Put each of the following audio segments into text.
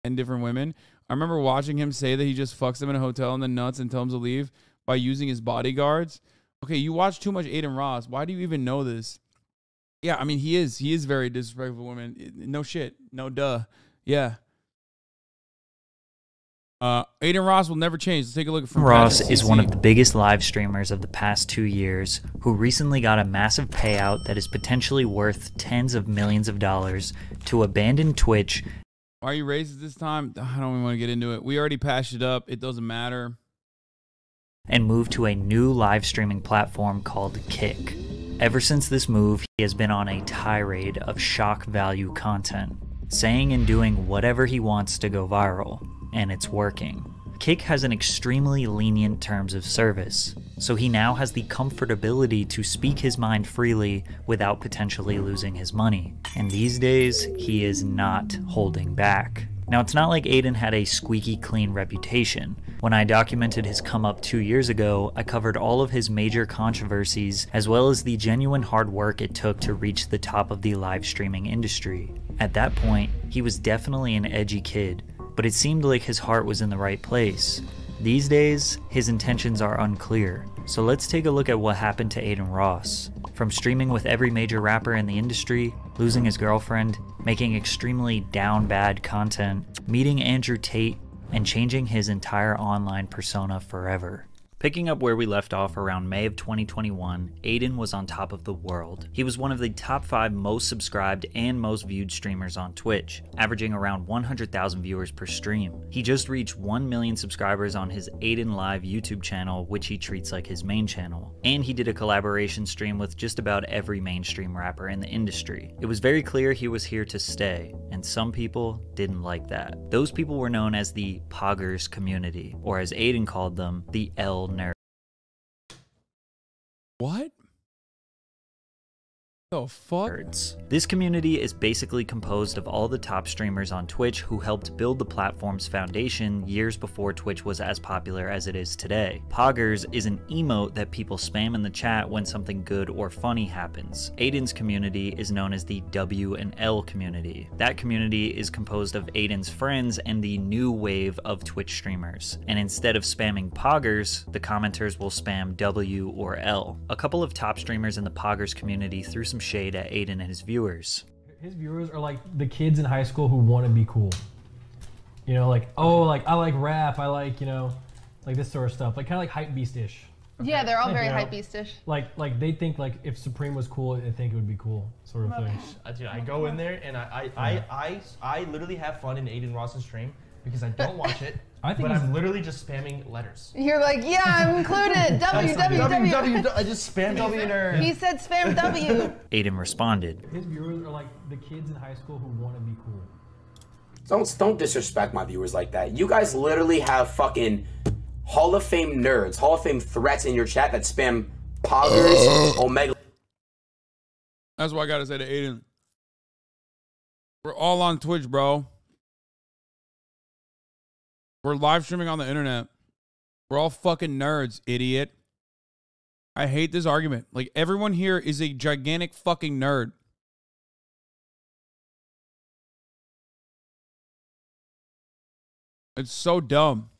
10 different women. I remember watching him say that he just fucks them in a hotel and then nuts and tells them to leave by using his bodyguards. Okay, you watch too much Adin Ross. Why do you even know this? Yeah, I mean, he is very disrespectful to women. No shit. No duh. Yeah. Adin Ross will never change. Let's take a look at Ross is one of the biggest live streamers of the past 2 years who recently got a massive payout that is potentially worth tens of millions of dollars to abandon Twitch. Why are you racist this time? I don't even want to get into it. We already patched it up. It doesn't matter. And move to a new live streaming platform called Kick. Ever since this move, he has been on a tirade of shock value content, saying and doing whatever he wants to go viral, and it's working. Kick has an extremely lenient terms of service, so he now has the comfortability to speak his mind freely without potentially losing his money. And these days, he is not holding back. Now, it's not like Adin had a squeaky clean reputation. When I documented his come up 2 years ago, I covered all of his major controversies as well as the genuine hard work it took to reach the top of the live streaming industry. At that point, he was definitely an edgy kid, but it seemed like his heart was in the right place. These days, his intentions are unclear, so let's take a look at what happened to Adin Ross. From streaming with every major rapper in the industry, losing his girlfriend, making extremely down bad content, meeting Andrew Tate, and changing his entire online persona forever. Picking up where we left off around May of 2021, Adin was on top of the world. He was one of the top 5 most subscribed and most viewed streamers on Twitch, averaging around 100,000 viewers per stream. He just reached 1 million subscribers on his Adin Live YouTube channel, which he treats like his main channel. And he did a collaboration stream with just about every mainstream rapper in the industry. It was very clear he was here to stay, and some people didn't like that. Those people were known as the Poggers community, or as Adin called them, the L nerd. What the fuck? This community is basically composed of all the top streamers on Twitch who helped build the platform's foundation years before Twitch was as popular as it is today. Poggers is an emote that people spam in the chat when something good or funny happens. Adin's community is known as the W and L community. That community is composed of Adin's friends and the new wave of Twitch streamers. And instead of spamming Poggers, the commenters will spam W or L. A couple of top streamers in the Poggers community threw some shade at Adin and his viewers. His viewers are like the kids in high school who want to be cool. You know, like, oh, like I like rap, I like, you know, like this sort of stuff. Like kind of like hype beast-ish. Okay. Yeah, they're all very you know, hype beast-ish. Like they think like if Supreme was cool, they think it would be cool, sort of thing. Dude, I go in there and I literally have fun in Adin Ross's stream because I don't watch it. But I'm literally just spamming letters. You're like, yeah, I'm included. W. I just spam W nerd. He said spam W. Adin responded. His viewers are like the kids in high school who want to be cool. Don't disrespect my viewers like that. You guys literally have fucking Hall of Fame nerds, Hall of Fame threats in your chat that spam Poggers, Omega. That's what I gotta say to Adin. We're all on Twitch, bro. We're live streaming on the internet. We're all fucking nerds, idiot. I hate this argument. Like, everyone here is a gigantic fucking nerd. It's so dumb.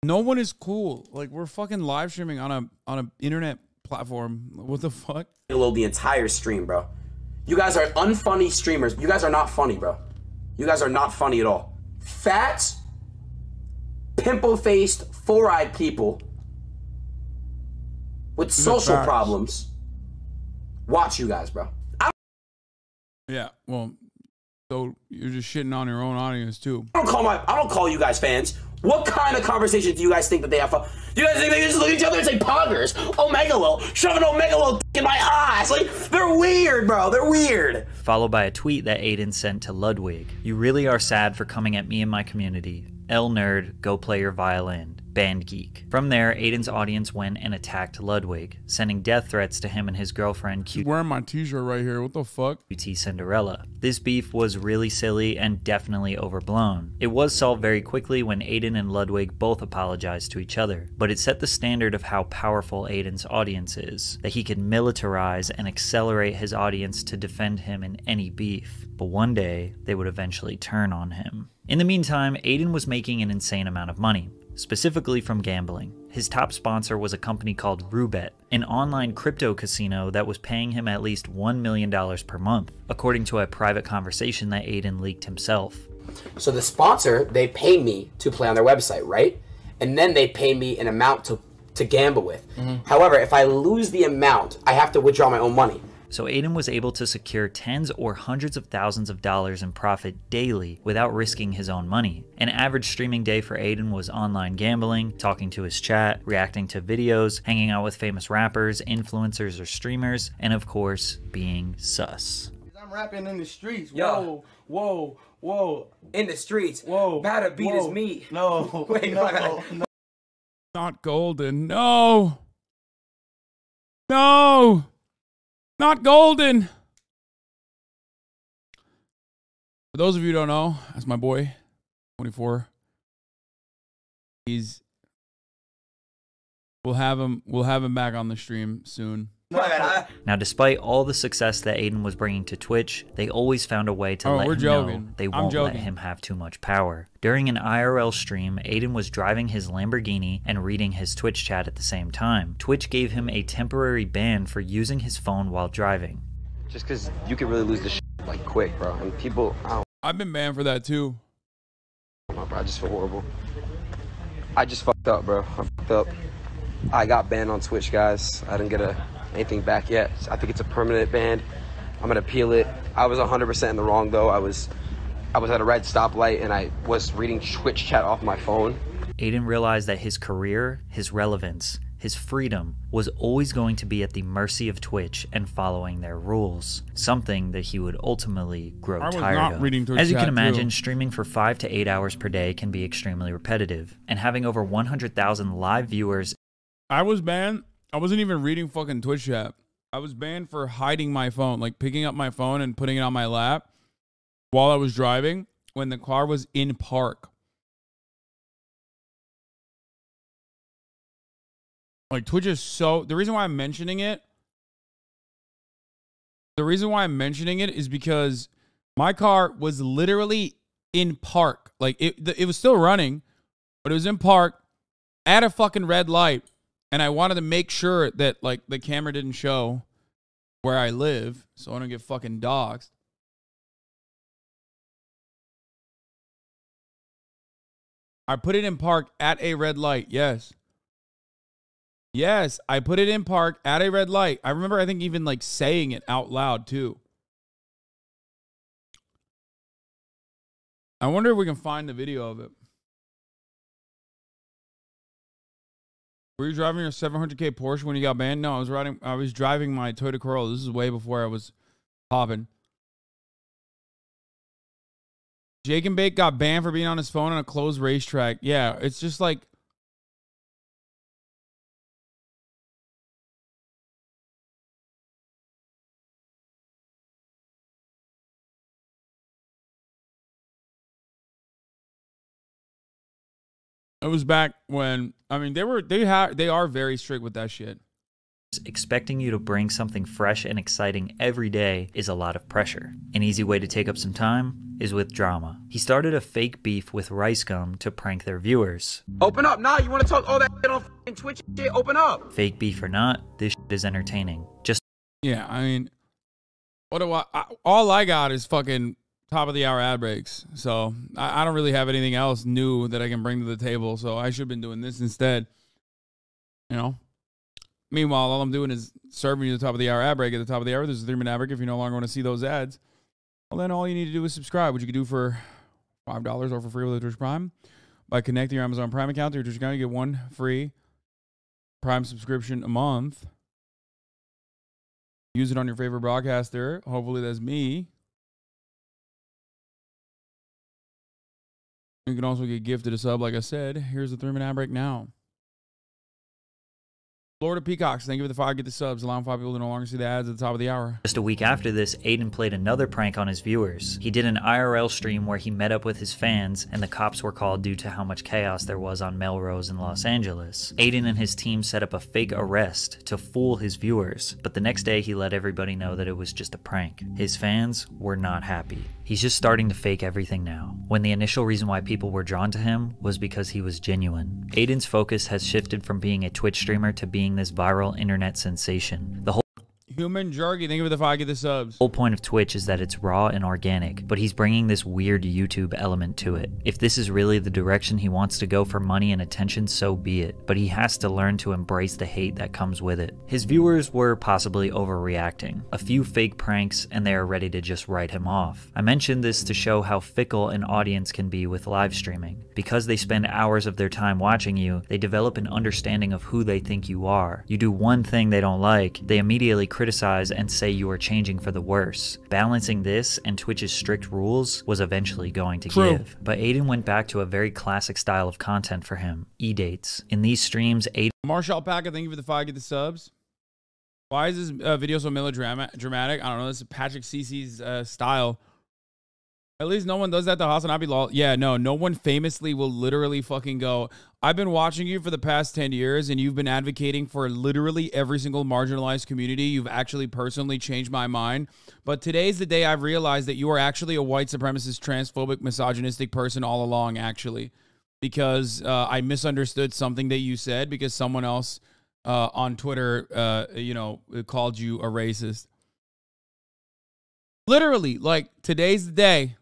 No one is cool. Like, we're fucking live streaming on a internet platform. What the fuck? The entire stream, bro. You guys are unfunny streamers. You guys are not funny, bro. You guys are not funny at all. Fat, pimple-faced, four-eyed people with social problems. Watch you guys, bro. Yeah, well, so you're just shitting on your own audience too. I don't call you guys fans. What kind of conversations do you guys think that they have? You guys think they just look at each other and say Poggers, Omegalo, shove an Omegalo in my ass? Like, they're weird, bro. They're weird. Followed by a tweet that Adin sent to Ludwig. You really are sad for coming at me and my community. L nerd, go play your violin. Band Geek. From there, Adin's audience went and attacked Ludwig, sending death threats to him and his girlfriend, He's wearing my t-shirt right here. What the fuck? QT Cinderella. This beef was really silly and definitely overblown. It was solved very quickly when Adin and Ludwig both apologized to each other, but it set the standard of how powerful Adin's audience is, that he could militarize and accelerate his audience to defend him in any beef. But one day, they would eventually turn on him. In the meantime, Adin was making an insane amount of money, specifically from gambling. His top sponsor was a company called Roobet, an online crypto casino that was paying him at least $1 million per month, according to a private conversation that Adin leaked himself. So the sponsor, they pay me to play on their website, right? And then they pay me an amount to gamble with. However, if I lose the amount, I have to withdraw my own money. So Adin was able to secure tens or hundreds of thousands of dollars in profit daily without risking his own money. An average streaming day for Adin was online gambling, talking to his chat, reacting to videos, hanging out with famous rappers, influencers, or streamers, and of course, being sus. I'm rapping in the streets. Yo. Whoa, whoa. In the streets. Whoa. About to beat his meat. No. Wait, no. Not golden. No. No. Not golden. For those of you who don't know, that's my boy, 24. We'll have him back on the stream soon. Now, despite all the success that Adin was bringing to Twitch, they always found a way to let him know they won't let him have too much power. During an IRL stream, Adin was driving his Lamborghini and reading his Twitch chat at the same time. Twitch gave him a temporary ban for using his phone while driving. Just because you could really lose the shit like quick, bro. And people, I've been banned for that too. I don't know, bro. I just feel horrible. I just fucked up, bro. I fucked up. I got banned on Twitch, guys. I didn't get anything back yet. I think it's a permanent ban. I'm gonna appeal it. I was 100% in the wrong though. I was at a red stoplight and I was reading Twitch chat off my phone. Adin realized that his career, his relevance, his freedom was always going to be at the mercy of Twitch and following their rules, something that he would ultimately grow tired of. As you can imagine, streaming for 5 to 8 hours per day can be extremely repetitive, and having over 100,000 live viewers. I was banned. I wasn't even reading fucking Twitch chat. I was banned for hiding my phone, like picking up my phone and putting it on my lap while I was driving when the car was in park. Like, Twitch is so... The reason why I'm mentioning it is because my car was literally in park. Like, it was still running, but it was in park at a fucking red light. And I wanted to make sure that, like, the camera didn't show where I live so I don't get fucking doxxed. I put it in park at a red light. Yes. Yes, I put it in park at a red light. I remember, I think, even, like, saying it out loud, too. I wonder if we can find the video of it. Were you driving your 700K Porsche when you got banned? No, I was driving my Toyota Corolla. This is way before I was popping. Jake and Bake got banned for being on his phone on a closed racetrack. Yeah, it's just like... It was back when, I mean, they are very strict with that shit. Expecting you to bring something fresh and exciting every day is a lot of pressure. An easy way to take up some time is with drama. He started a fake beef with Rice Gum to prank their viewers. Open up now. You want to talk all that shit on Twitch shit? Open up. Fake beef or not, this shit is entertaining. Yeah, I mean, all I got is fucking top of the hour ad breaks. So I don't really have anything else new that I can bring to the table. So I should have been doing this instead. You know? Meanwhile, all I'm doing is serving you the top of the hour ad break. At the top of the hour, there's a 3-minute ad break. If you no longer want to see those ads, well, then all you need to do is subscribe, which you can do for $5 or for free with a Twitch Prime. By connecting your Amazon Prime account to your Twitch account, you get 1 free Prime subscription a month. Use it on your favorite broadcaster. Hopefully that's me. You can also get gifted a sub, like I said. Here's the 3-minute ad break now. Florida Peacocks, thank you for the 5 get the subs, allowing 5 people to no longer see the ads at the top of the hour. Just a week after this, Adin played another prank on his viewers. He did an IRL stream where he met up with his fans, and the cops were called due to how much chaos there was on Melrose in Los Angeles. Adin and his team set up a fake arrest to fool his viewers, but the next day he let everybody know that it was just a prank. His fans were not happy. He's just starting to fake everything now, when the initial reason why people were drawn to him was because he was genuine. Adin's focus has shifted from being a Twitch streamer to being this viral internet sensation. The whole Human Jargy, thank you for the 5 get the subs. whole point of Twitch is that it's raw and organic, but he's bringing this weird YouTube element to it. If this is really the direction he wants to go for money and attention, so be it, but he has to learn to embrace the hate that comes with it. His viewers were possibly overreacting. A few fake pranks and they are ready to just write him off. I mentioned this to show how fickle an audience can be with live streaming. Because they spend hours of their time watching you, they develop an understanding of who they think you are. You do one thing they don't like, they immediately criticize and say you are changing for the worse. Balancing this and Twitch's strict rules was eventually going to give. But Adin went back to a very classic style of content for him, e-dates. In these streams, Adin... Marshall Packer, thank you for the 5 get the subs. Why is this video so melodramatic? I don't know. This is Patrick CC's style. At least no one does that to HasanAbi lol. Yeah, no one famously will literally fucking go, I've been watching you for the past 10 years and you've been advocating for literally every single marginalized community. You've actually personally changed my mind. But today's the day I've realized that you are actually a white supremacist, transphobic, misogynistic person all along, actually. Because I misunderstood something that you said because someone else on Twitter, you know, called you a racist. Literally, like, today's the day.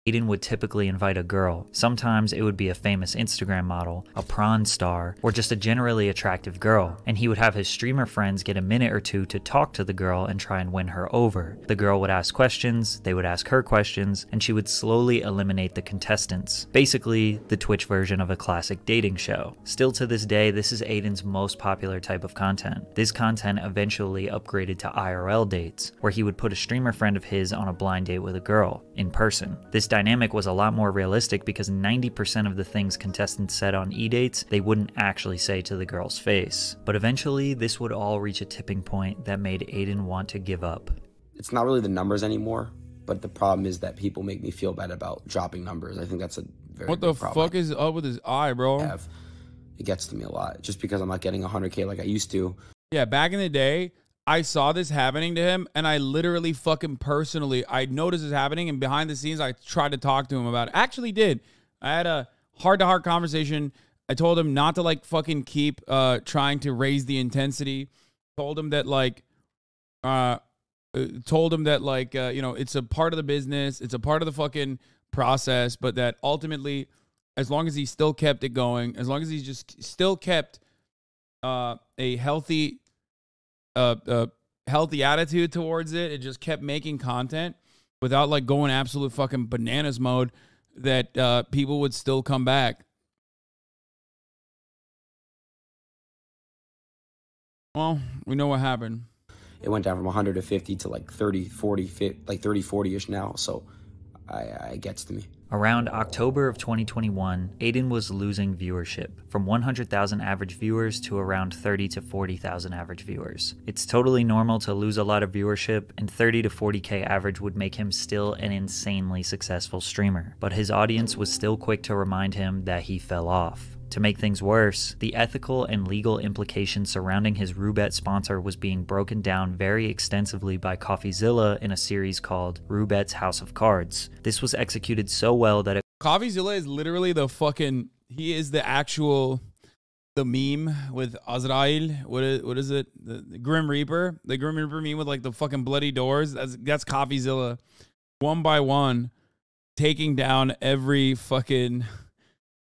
Adin would typically invite a girl. Sometimes it would be a famous Instagram model, a prawn star, or just a generally attractive girl. And he would have his streamer friends get a minute or two to talk to the girl and try and win her over. The girl would ask questions, they would ask her questions, and she would slowly eliminate the contestants. Basically, the Twitch version of a classic dating show. Still to this day, this is Adin's most popular type of content. This content eventually upgraded to IRL dates, where he would put a streamer friend of his on a blind date with a girl, in person. This dynamic was a lot more realistic because 90% of the things contestants said on e-dates, they wouldn't actually say to the girl's face. But eventually, this would all reach a tipping point that made Adin want to give up. It's not really the numbers anymore, but the problem is that people make me feel bad about dropping numbers. I think that's a very What the big problem fuck is up with his eye, bro? It gets to me a lot just because I'm not getting 100K like I used to. Yeah, back in the day, I saw this happening to him, and I literally fucking personally, I noticed this happening, and behind the scenes, I tried to talk to him about it. Actually did. I had a heart-to-heart conversation. I told him not to, like, fucking keep trying to raise the intensity. Told him that, like, you know, it's a part of the business. It's a part of the fucking process, but that ultimately, as long as he still kept it going, as long as he's just still kept a healthy attitude towards it, it just kept making content without like going absolute fucking bananas mode, that people would still come back. Well, we know what happened. It went down from 150 to like 30, 40, 50, like 30, 40-ish now. So it gets to me. Around October of 2021, Adin was losing viewership, from 100,000 average viewers to around 30 to 40,000 average viewers. It's totally normal to lose a lot of viewership, and 30 to 40K average would make him still an insanely successful streamer. But his audience was still quick to remind him that he fell off. To make things worse, the ethical and legal implications surrounding his Roobet sponsor was being broken down very extensively by CoffeeZilla in a series called Roobet's House of Cards. This was executed so well that CoffeeZilla is literally the fucking, he is the actual, the meme with Azrael. What is it? The Grim Reaper? The Grim Reaper meme with like the fucking bloody doors. That's CoffeeZilla. One by one, taking down every fucking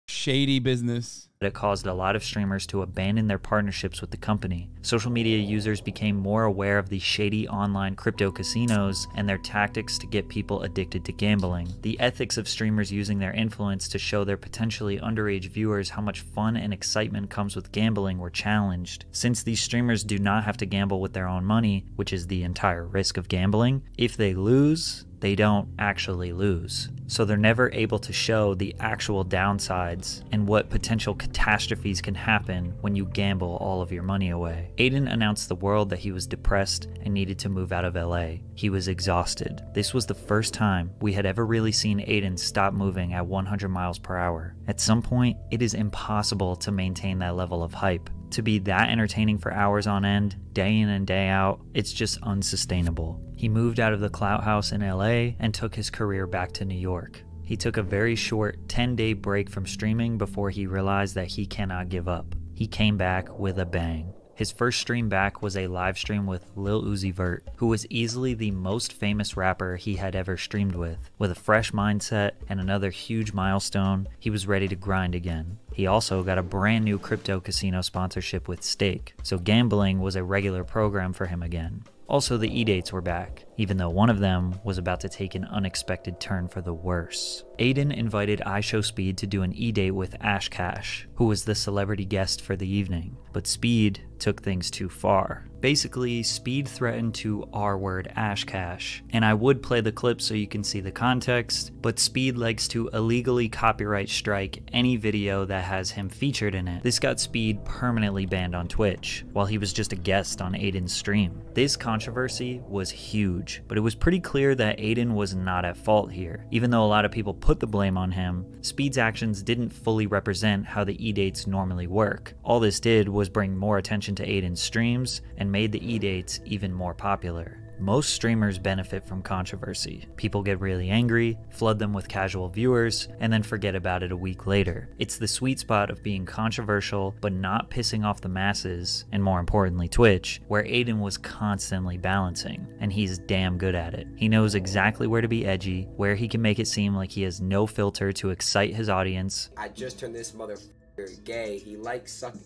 shady business. it caused a lot of streamers to abandon their partnerships with the company. Social media users became more aware of the shady online crypto casinos and their tactics to get people addicted to gambling. The ethics of streamers using their influence to show their potentially underage viewers how much fun and excitement comes with gambling were challenged. Since these streamers do not have to gamble with their own money, which is the entire risk of gambling, if they lose, they don't actually lose. So they're never able to show the actual downsides and what potential catastrophes can happen when you gamble all of your money away. Adin announced the world that he was depressed and needed to move out of LA. He was exhausted. This was the first time we had ever really seen Adin stop moving at 100 miles per hour. At some point, it is impossible to maintain that level of hype. To be that entertaining for hours on end, day in and day out, it's just unsustainable. He moved out of the Clout House in LA and took his career back to New York. He took a very short 10-day break from streaming before he realized that he cannot give up. He came back with a bang. His first stream back was a live stream with Lil Uzi Vert, who was easily the most famous rapper he had ever streamed with. With a fresh mindset and another huge milestone, he was ready to grind again. He also got a brand new crypto casino sponsorship with Stake, so gambling was a regular program for him again. Also, the E-dates were back, even though one of them was about to take an unexpected turn for the worse. Adin invited iShowSpeed to do an E-date with Ash Cash, who was the celebrity guest for the evening, but Speed took things too far. Basically, Speed threatened to R-word Ash Cash, and I would play the clip so you can see the context, but Speed likes to illegally copyright strike any video that has him featured in it. This got Speed permanently banned on Twitch, while he was just a guest on Adin's stream. This controversy was huge, but it was pretty clear that Adin was not at fault here. Even though a lot of people put the blame on him, Speed's actions didn't fully represent how the E-dates normally work. All this did was bring more attention to Adin's streams and made the E-dates even more popular. Most streamers benefit from controversy. People get really angry, flood them with casual viewers, and then forget about it a week later. It's the sweet spot of being controversial but not pissing off the masses, and more importantly Twitch, where Adin was constantly balancing, and he's damn good at it. He knows exactly where to be edgy, where he can make it seem like he has no filter to excite his audience. I just turned this motherfucker gay. He likes sucking.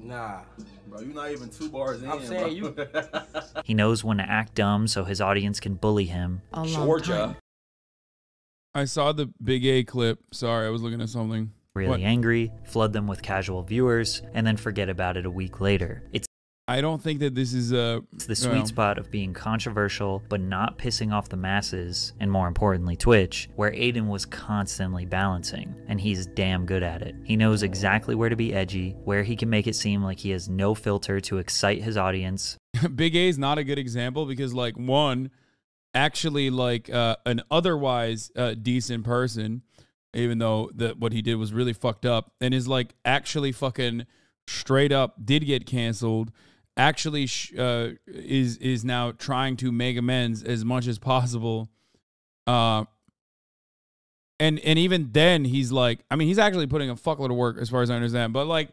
Nah, bro, you're not even 2 bars in. I'm saying you. He knows when to act dumb so his audience can bully him. Georgia. I saw the Big A clip. Sorry, I was looking at something. Really angry, flood them with casual viewers, and then forget about it a week later. I don't think that this is It's the sweet spot of being controversial but not pissing off the masses, and more importantly Twitch, where Adin was constantly balancing, and he's damn good at it. He knows exactly where to be edgy, where he can make it seem like he has no filter to excite his audience. Big A is not a good example because, like, one, actually, like, an otherwise decent person, even though what he did was really fucked up, and is, like, actually fucking straight up did get canceled, actually is now trying to make amends as much as possible. And even then he's like, I mean, he's actually putting a fuckload of work as far as I understand, but like,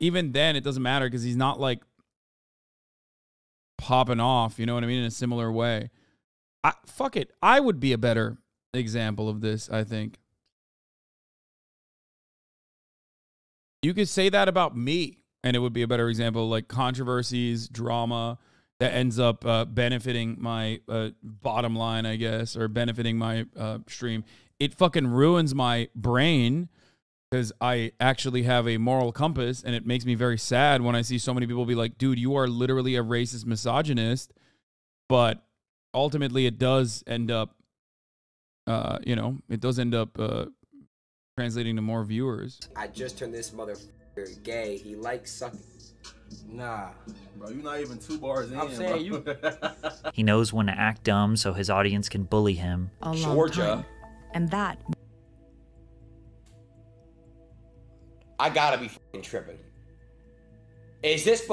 even then it doesn't matter because he's not like popping off, you know what I mean? In a similar way. Fuck it. I would be a better example of this, I think. You could say that about me, and it would be a better example, like controversies, drama that ends up benefiting my bottom line, I guess, or benefiting my stream. It fucking ruins my brain because I actually have a moral compass, and it makes me very sad when I see so many people be like, dude, you are literally a racist misogynist. But ultimately, it does end up, you know, it does end up translating to more viewers. I just turned this motherfucker gay. He likes sucking. Nah, bro, you're not even 2 bars in. I'm saying you. He knows when to act dumb so his audience can bully him. Georgia. And that. I gotta be fucking tripping. Is this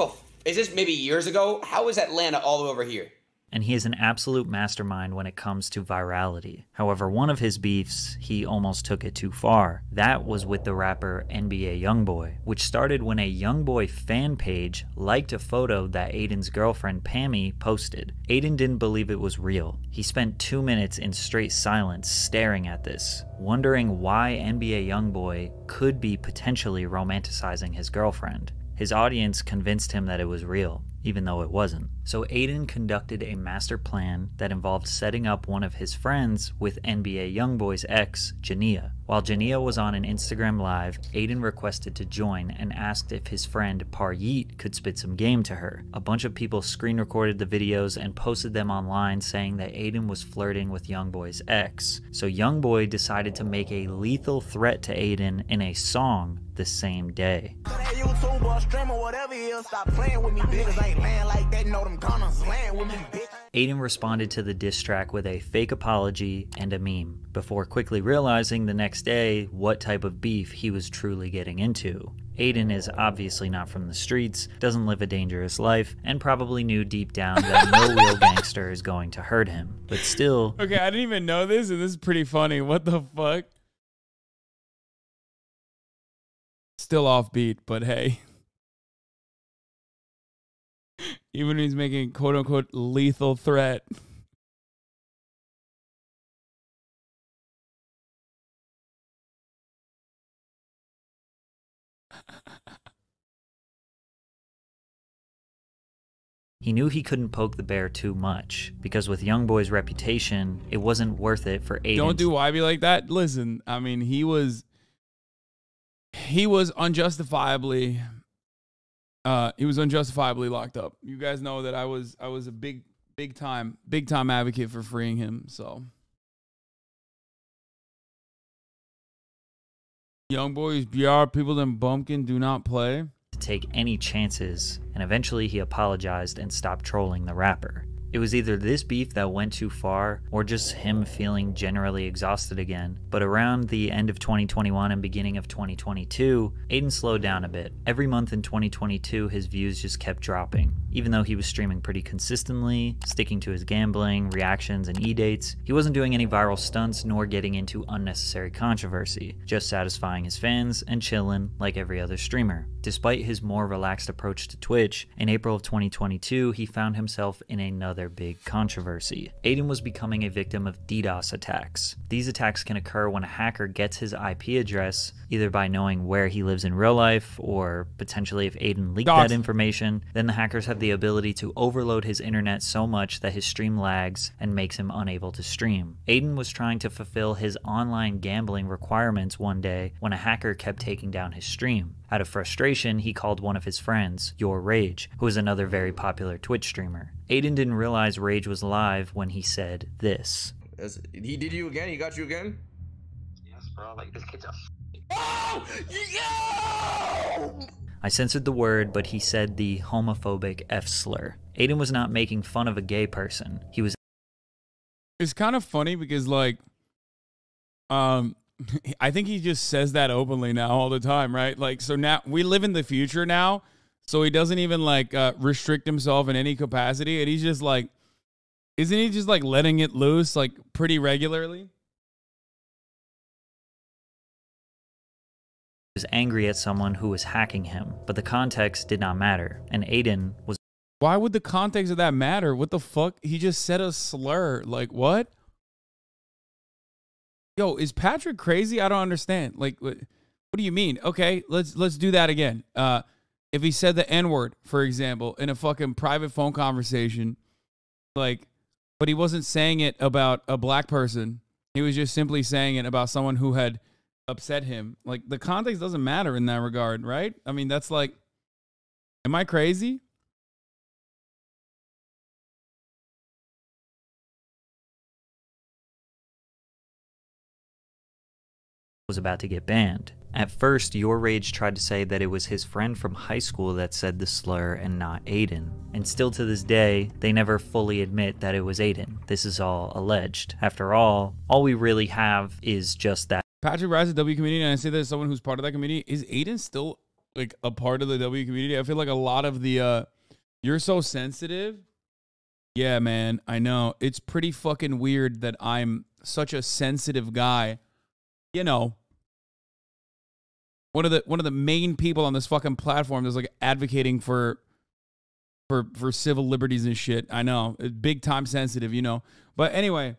maybe years ago? How is Atlanta all the way over here? and he is an absolute mastermind when it comes to virality. However, one of his beefs, he almost took it too far. That was with the rapper NBA Youngboy, which started when a Youngboy fan page liked a photo that Adin's girlfriend Pammy posted. Adin didn't believe it was real. He spent 2 minutes in straight silence staring at this, wondering why NBA Youngboy could be potentially romanticizing his girlfriend. His audience convinced him that it was real, even though it wasn't. So Adin conducted a master plan that involved setting up one of his friends with NBA Youngboy's ex, Jania. While Jania was on an Instagram Live, Adin requested to join and asked if his friend Paryeet could spit some game to her. A bunch of people screen recorded the videos and posted them online saying that Adin was flirting with Youngboy's ex. So Youngboy decided to make a lethal threat to Adin in a song the same day. Adin responded to the diss track with a fake apology and a meme, before quickly realizing the next day what type of beef he was truly getting into. Adin is obviously not from the streets, doesn't live a dangerous life, and probably knew deep down that no real gangster is going to hurt him. But still... Okay, I didn't even know this, and this is pretty funny. What the fuck? Still offbeat, but hey. Even when he's making quote-unquote lethal threat. He knew he couldn't poke the bear too much, because with Youngboy's reputation, it wasn't worth it for Adin. Don't do YB like that. Listen, I mean, he was unjustifiably locked up. You guys know that I was a big time advocate for freeing him. So Youngboy's BR, people them bumpkin do not play. To take any chances, and eventually he apologized and stopped trolling the rapper. It was either this beef that went too far, or just him feeling generally exhausted again. But around the end of 2021 and beginning of 2022, Adin slowed down a bit. Every month in 2022, his views just kept dropping. Even though he was streaming pretty consistently, sticking to his gambling, reactions, and e-dates, he wasn't doing any viral stunts nor getting into unnecessary controversy, just satisfying his fans and chilling like every other streamer. Despite his more relaxed approach to Twitch, in April of 2022, he found himself in another big controversy. Adin was becoming a victim of DDoS attacks. These attacks can occur when a hacker gets his IP address, either by knowing where he lives in real life, or potentially if Adin leaked that information, then the hackers have the ability to overload his internet so much that his stream lags and makes him unable to stream. Adin was trying to fulfill his online gambling requirements one day when a hacker kept taking down his stream. Out of frustration, he called one of his friends, Your Rage, who is another very popular Twitch streamer. Adin didn't realize Rage was live when he said this. He did you again? He got you again? Yes, bro. Like, this kid's a... Oh! Yo! I censored the word, but he said the homophobic F slur. Adin was not making fun of a gay person. He was... It's kind of funny because, like, I think he just says that openly now all the time, right? Like, so now we live in the future now, so he doesn't even like restrict himself in any capacity, and he's just like, isn't he just like letting it loose like pretty regularly? He was angry at someone who was hacking him, but the context did not matter, and Adin was... Why would the context of that matter? What the fuck? He just said a slur. Like, what? Yo, is Patrick crazy? I don't understand. Like, what do you mean? Okay, let's do that again. If he said the N-word, for example, in a fucking private phone conversation, like, but he wasn't saying it about a black person. He was just simply saying it about someone who had upset him. Like, the context doesn't matter in that regard, right? I mean, that's like, am I crazy? was about to get banned. At first, Your Rage tried to say that it was his friend from high school that said the slur and not Adin. And still to this day, they never fully admit that it was Adin. This is all alleged. After all we really have is just that. Patrick Rise's W community, and I say that as someone who's part of that community, is Adin still like a part of the W community? I feel like a lot of the you're so sensitive Yeah, man, I know. It's pretty fucking weird that I'm such a sensitive guy. You know, one of the main people on this fucking platform that's like advocating for civil liberties and shit. I know. It's big time sensitive, you know. But anyway,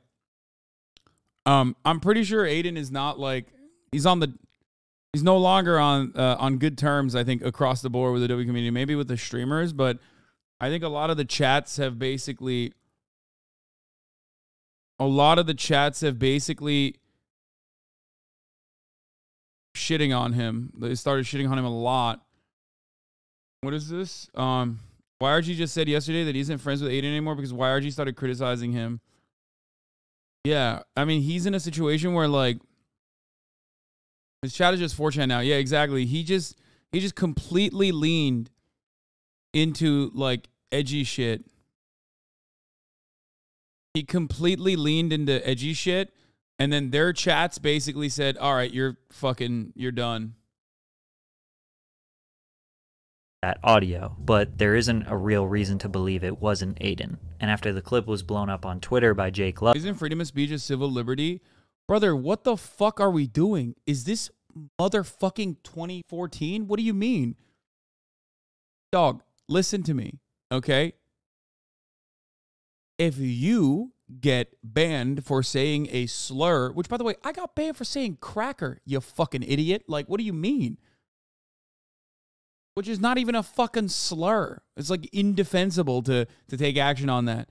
I'm pretty sure Adin is not like he's no longer on good terms, I think, across the board with the W community, maybe with the streamers, but I think a lot of the chats have basically shitting on him. They started shitting on him a lot. What is this? YRG just said yesterday that he isn't friends with Adin anymore because YRG started criticizing him. Yeah, I mean, he's in a situation where, like, his chat is just 4chan now. Yeah, exactly. He just completely leaned into, like, edgy shit. He completely leaned into edgy shit, and then their chats basically said, all right, you're done. That audio, but there isn't a real reason to believe it wasn't Adin. And after the clip was blown up on Twitter by Jake Love... Isn't freedom of speech a civil liberty? Brother, what the fuck are we doing? Is this motherfucking 2014? What do you mean? Dog, listen to me, okay? If you get banned for saying a slur, which, by the way, I got banned for saying cracker, you fucking idiot. Like, what do you mean? Which is not even a fucking slur. It's like indefensible to take action on that.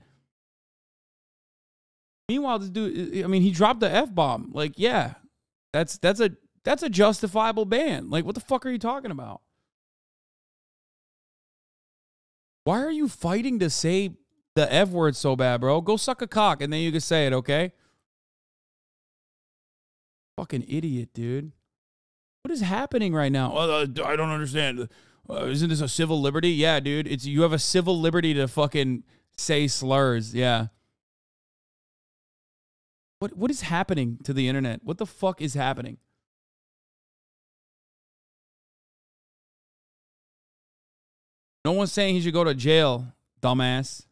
Meanwhile, this dude, I mean, he dropped the F-bomb. Like, yeah, that's a justifiable ban. Like, what the fuck are you talking about? Why are you fighting to say the F word so bad, bro? Go suck a cock and then you can say it, okay? Fucking idiot, dude. What is happening right now? I don't understand. Isn't this a civil liberty? Yeah, dude. You have a civil liberty to fucking say slurs. Yeah. What is happening to the internet? What the fuck is happening? No one's saying he should go to jail, dumbass.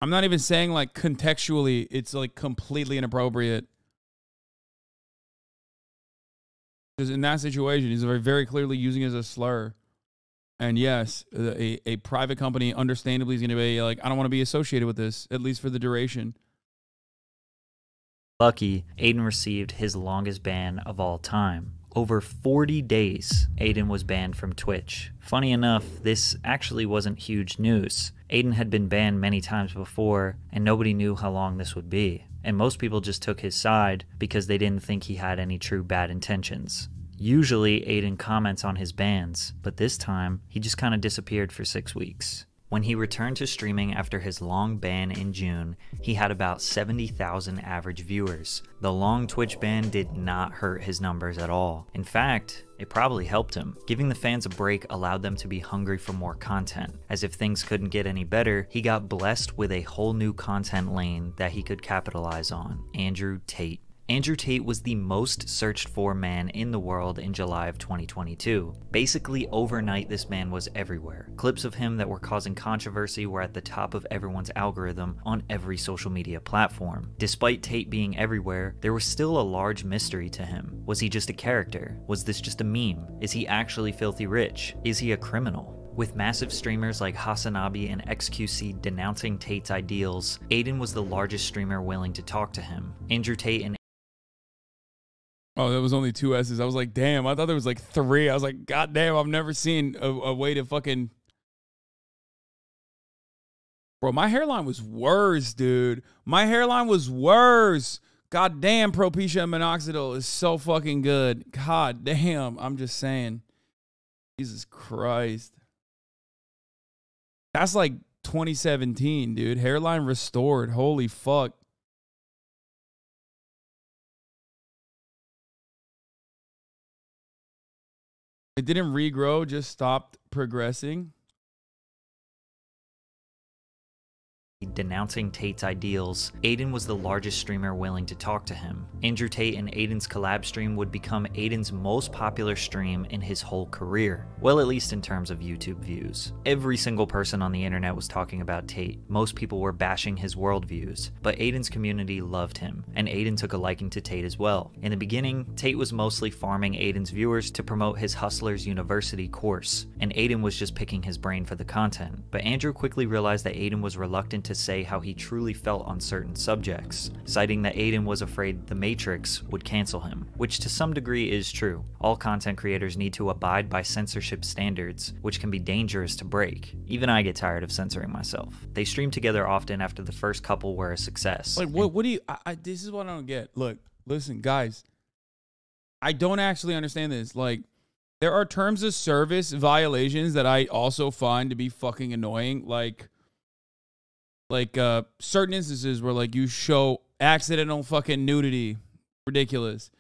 I'm not even saying, like, contextually, it's, like, completely inappropriate. Because in that situation, he's very clearly using it as a slur. And yes, a private company understandably is going to be like, I don't want to be associated with this, at least for the duration. Lucky, Adin received his longest ban of all time. Over 40 days, Adin was banned from Twitch. Funny enough, this actually wasn't huge news. Adin had been banned many times before, and nobody knew how long this would be. And most people just took his side because they didn't think he had any true bad intentions. Usually, Adin comments on his bans, but this time, he just kind of disappeared for 6 weeks. When he returned to streaming after his long ban in June, he had about 70,000 average viewers. The long Twitch ban did not hurt his numbers at all. In fact, it probably helped him. Giving the fans a break allowed them to be hungry for more content. As if things couldn't get any better, he got blessed with a whole new content lane that he could capitalize on: Andrew Tate. Andrew Tate was the most searched for man in the world in July of 2022. Basically overnight, this man was everywhere. Clips of him that were causing controversy were at the top of everyone's algorithm on every social media platform. Despite Tate being everywhere, there was still a large mystery to him. Was he just a character? Was this just a meme? Is he actually filthy rich? Is he a criminal? With massive streamers like HasanAbi and XQC denouncing Tate's ideals, Adin was the largest streamer willing to talk to him. Andrew Tate and Oh, that was only 2 S's. I was like, damn, I thought there was like 3. I was like, god damn, I've never seen a way to fucking... Bro, my hairline was worse, dude. My hairline was worse. God damn, Propecia and Minoxidil is so fucking good. God damn, I'm just saying. Jesus Christ. That's like 2017, dude. Hairline restored. Holy fuck. It didn't regrow, just stopped progressing. denouncing Tate's ideals, Adin was the largest streamer willing to talk to him. Andrew Tate and Adin's collab stream would become Adin's most popular stream in his whole career. Well, at least in terms of YouTube views. Every single person on the internet was talking about Tate. Most people were bashing his worldviews, but Adin's community loved him, and Adin took a liking to Tate as well. In the beginning, Tate was mostly farming Adin's viewers to promote his Hustlers University course, and Adin was just picking his brain for the content. But Andrew quickly realized that Adin was reluctant to say how he truly felt on certain subjects, citing that Adin was afraid The Matrix would cancel him, which to some degree is true. All content creators need to abide by censorship standards, which can be dangerous to break. Even I get tired of censoring myself. They stream together often after the first couple were a success. Like, what do you, this is what I don't get. Look, listen, guys, I don't actually understand this. Like, there are terms of service violations that I also find to be fucking annoying. Like certain instances where like you show accidental fucking nudity, ridiculous.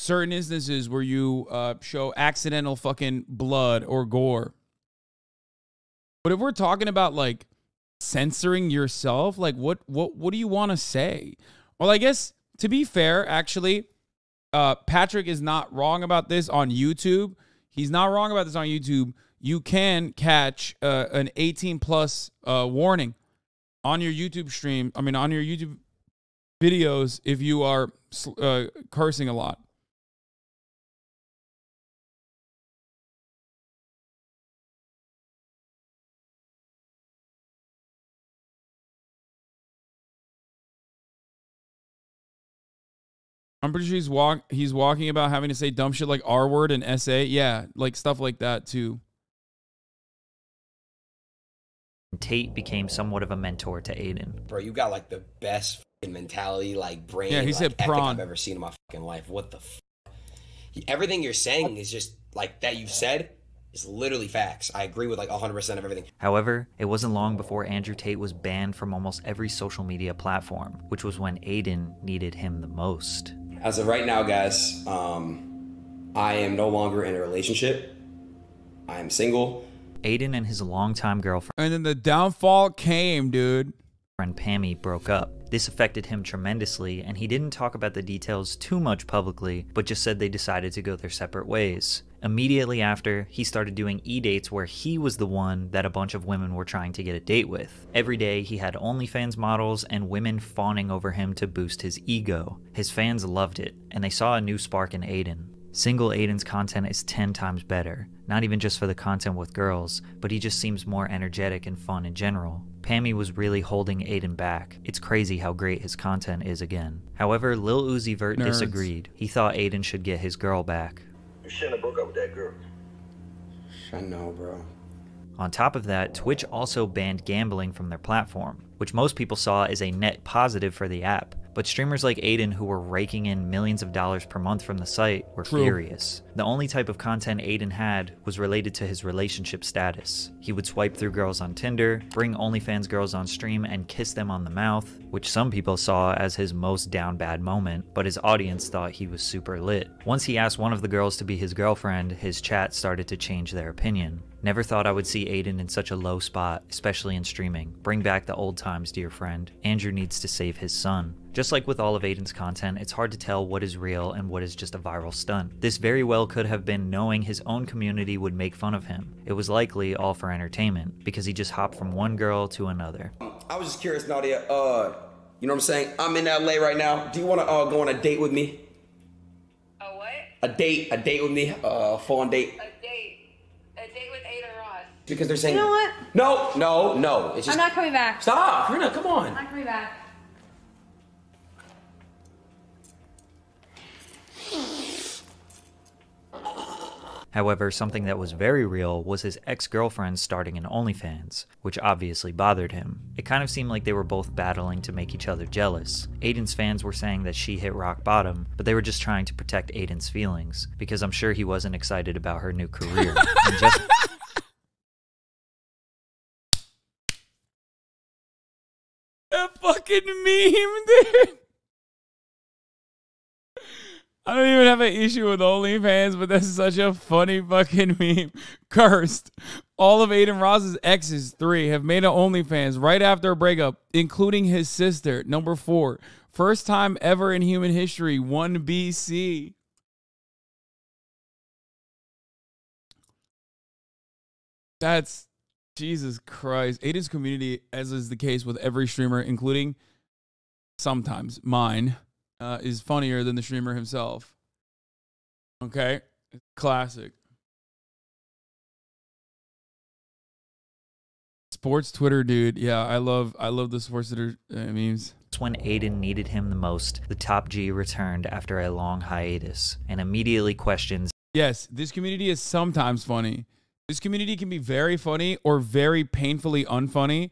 Certain instances where you show accidental fucking blood or gore. But if we're talking about like censoring yourself, like what do you want to say? Well, I guess to be fair, actually, Patrick is not wrong about this on YouTube. He's not wrong about this on YouTube. You can catch an 18+ warning on your YouTube stream. I mean, on your YouTube videos if you are cursing a lot. I'm pretty sure he's walking about having to say dumb shit like R word and SA. Yeah, like stuff like that too. Tate became somewhat of a mentor to Adin. Bro, you got like the best mentality, like brain, yeah, he like, said ethic prawn. I've ever seen in my fucking life. What the everything you're saying is just like that you said is literally facts. I agree with like 100% of everything. However, it wasn't long before Andrew Tate was banned from almost every social media platform, which was when Adin needed him the most. As of right now, guys, I am no longer in a relationship. I am single. Adin and his longtime girlfriend, and then the downfall came, dude. Pammy broke up. This affected him tremendously, and he didn't talk about the details too much publicly, but just said they decided to go their separate ways. Immediately after, he started doing e-dates where he was the one that a bunch of women were trying to get a date with. Every day, he had OnlyFans models and women fawning over him to boost his ego. His fans loved it, and they saw a new spark in Adin. Single Adin's content is 10 times better, not even just for the content with girls, but he just seems more energetic and fun in general. Pammy was really holding Adin back. It's crazy how great his content is again. However, Lil Uzi Vert disagreed. He thought Adin should get his girl back. You shouldn't have broke up with that girl. I know, bro. On top of that, Twitch also banned gambling from their platform, which most people saw as a net positive for the app. But streamers like Adin, who were raking in millions of dollars per month from the site, were furious. The only type of content Adin had was related to his relationship status. He would swipe through girls on Tinder, bring OnlyFans girls on stream and kiss them on the mouth, which some people saw as his most down bad moment, but his audience thought he was super lit. Once he asked one of the girls to be his girlfriend, his chat started to change their opinion. Never thought I would see Adin in such a low spot, especially in streaming. Bring back the old times, dear friend. Andrew needs to save his son. Just like with all of Adin's content, it's hard to tell what is real and what is just a viral stunt. This very well could have been knowing his own community would make fun of him. It was likely all for entertainment, because he just hopped from one girl to another. I was just curious, Nadia, you know what I'm saying? I'm in LA right now. Do you want to go on a date with me? A what? A date with me, a fun date. A date with Adin Ross. Because they're saying, You know what? No. It's just, I'm not coming back. Stop, Karina, come on. I'm not coming back. However, something that was very real was his ex-girlfriend starting an OnlyFans, which obviously bothered him. It kind of seemed like they were both battling to make each other jealous. Adin's fans were saying that she hit rock bottom, but they were just trying to protect Adin's feelings, because I'm sure he wasn't excited about her new career. And just that fucking meme, dude. I don't even have an issue with OnlyFans, but that's such a funny fucking meme. Cursed. All of Adin Ross's exes, 3, have made an OnlyFans right after a breakup, including his sister. Number 4, first time ever in human history, 1 BC. That's Jesus Christ. Adin's community, as is the case with every streamer, including sometimes mine, is funnier than the streamer himself. Okay? Classic. Sports Twitter, dude. Yeah, I love the sports Twitter memes. When Adin needed him the most, the top G returned after a long hiatus and immediately questions. Yes, this community is sometimes funny. This community can be very funny or very painfully unfunny.